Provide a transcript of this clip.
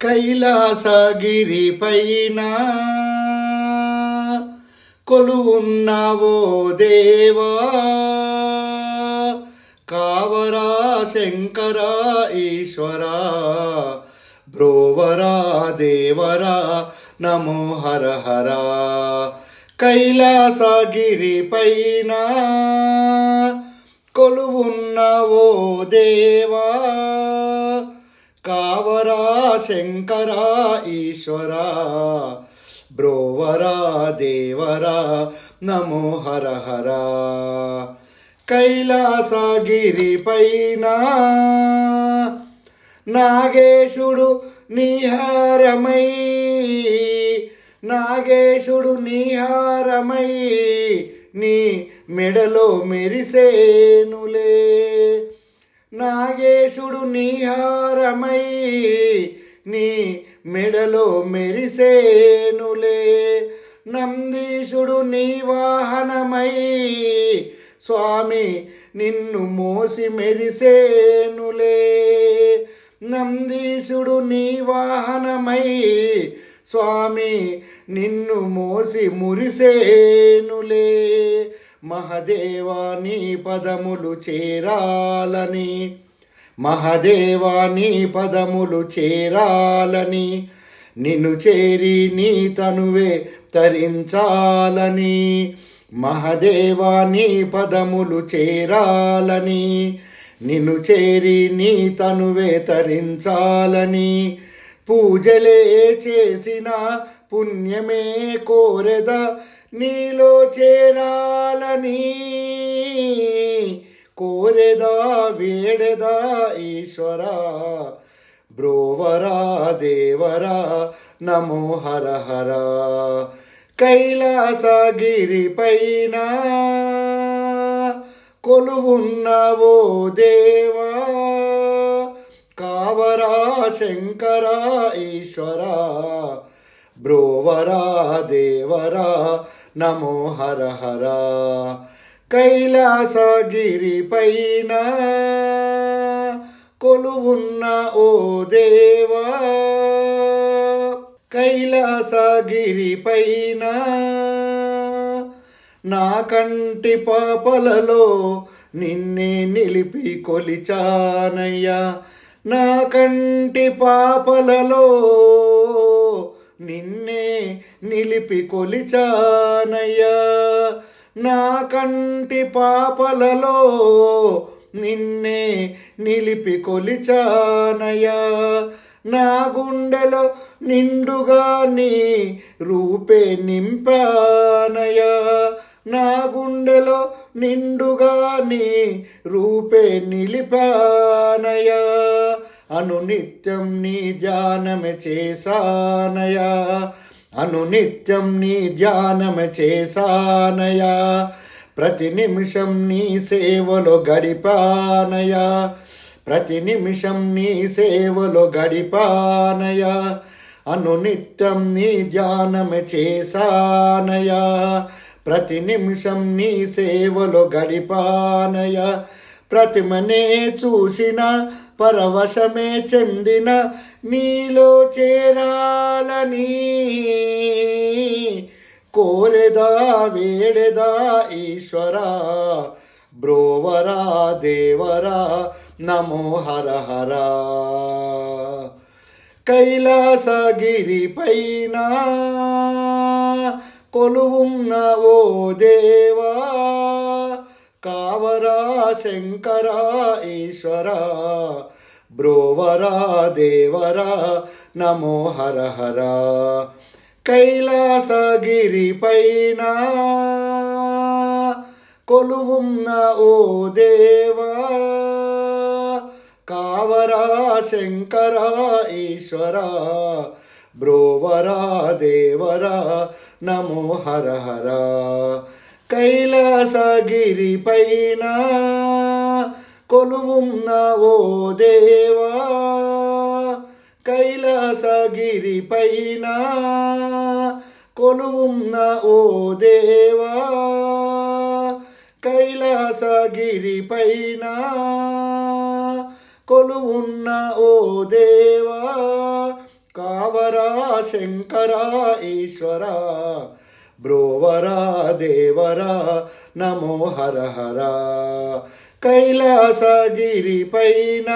కైలాసగిరిపైన కొలువున్నావో దేవా, కావరా శంకరా ఈశ్వరా, బ్రోవరా దేవరా నమో హర హర. కైలాసగిరిపైన కొలువున్నావో దేవా, కావరా శంకరా ఈశ్వరా, బ్రోవరా దేవరా నమో హర హర. కైలాసగిరిపైన నాగేశుడు నీహారమై, నాగేశుడు నీహారమై నీ మెడలో మెరిసేనులే. నాగేశుడు నీహారమై నీ మెడలో మెరిసేనులే. నందీశుడు నీ వాహనమై స్వామి నిన్ను మోసి మెరిసేనులే. నందీశుడు నీ వాహనమై స్వామి నిన్ను మోసి మురిసేనులే. మహదేవా నీ పదములు చేరాలని, మహదేవా నీ పదములు చేరాలని, నిన్ను చేరి నీ తనువే తరించాలని. మహదేవా నీ పదములు చేరాలని, నిన్ను చేరి నీ తనువే తరించాలని. పూజలే చేసిన పుణ్యమే కోరెద నీలో చేరాలని. కోరెదా వేడెదా ఈశ్వరా, బ్రోవరా దేవరా నమో హర హర. కైలాసగిరిపైన కొలువున్నావో దేవా, కావరా శంకరా ఈశ్వరా, బ్రోవరా దేవరా నమో హర హర. కైలాసగిరిపైన కొలువున్న ఓ దేవా, కైలాసగిరిపైన నా కంటి పాపలలో నిన్నే నిలిపి కొలిచానయ్యా. నా కంటి పాపలలో నిన్నే నిలిపి కొలిచానయ్యా. నా కంటి పాపలలో నిన్నే నిలిపి కొలిచానయ్యా. నా గుండెలో నిండుగా నీ రూపే నింపానయ్యా. నా గుండెలో నిండుగా నీ రూపే నిలిపానయ్యా. అనునిత్యం నీ ధ్యానమే చేశానయ్యా, అనునిత్యం నీ ధ్యానమే చేశానయ్యా. ప్రతి నిమిషం నీ సేవలో గడిపానయ్యా, ప్రతి నిమిషం నీ సేవలో గడిపానయ్యా. అనునిత్యం నీ ధ్యానమే చేశానయ్యా, ప్రతి నిమిషం నీ సేవలో గడిపానయ్యా. ప్రతిమనే చూసిన పరవశమే చెందిన నీలో చేరాలని. కోరెదా వేడెదా ఈశ్వరా, బ్రోవరా దేవరా నమో హర హర. కైలాసగిరిపైన కొలువున్న ఓ దేవా, కావరా శంకరా ఈశ్వరా, బ్రోవరా దేవరా నమో హర హర. కైలాసగిరిపైన కొలువున్న ఓ దేవా, కావరా శంకరా ఈశ్వరా, బ్రోవరా దేవరా నమో హర హర. కైలాసగిరిపైన కొలువున్న ఓ దేవా, కైలాసగిరిపైన కొలువున్న ఓ దేవా, కైలాసగిరిపైన కొలువున్న ఓ దేవా, కావరా శంకరా ఈశ్వరా బ్రోవరా దేవరా నమో హర హర కైలాసగిరి పైన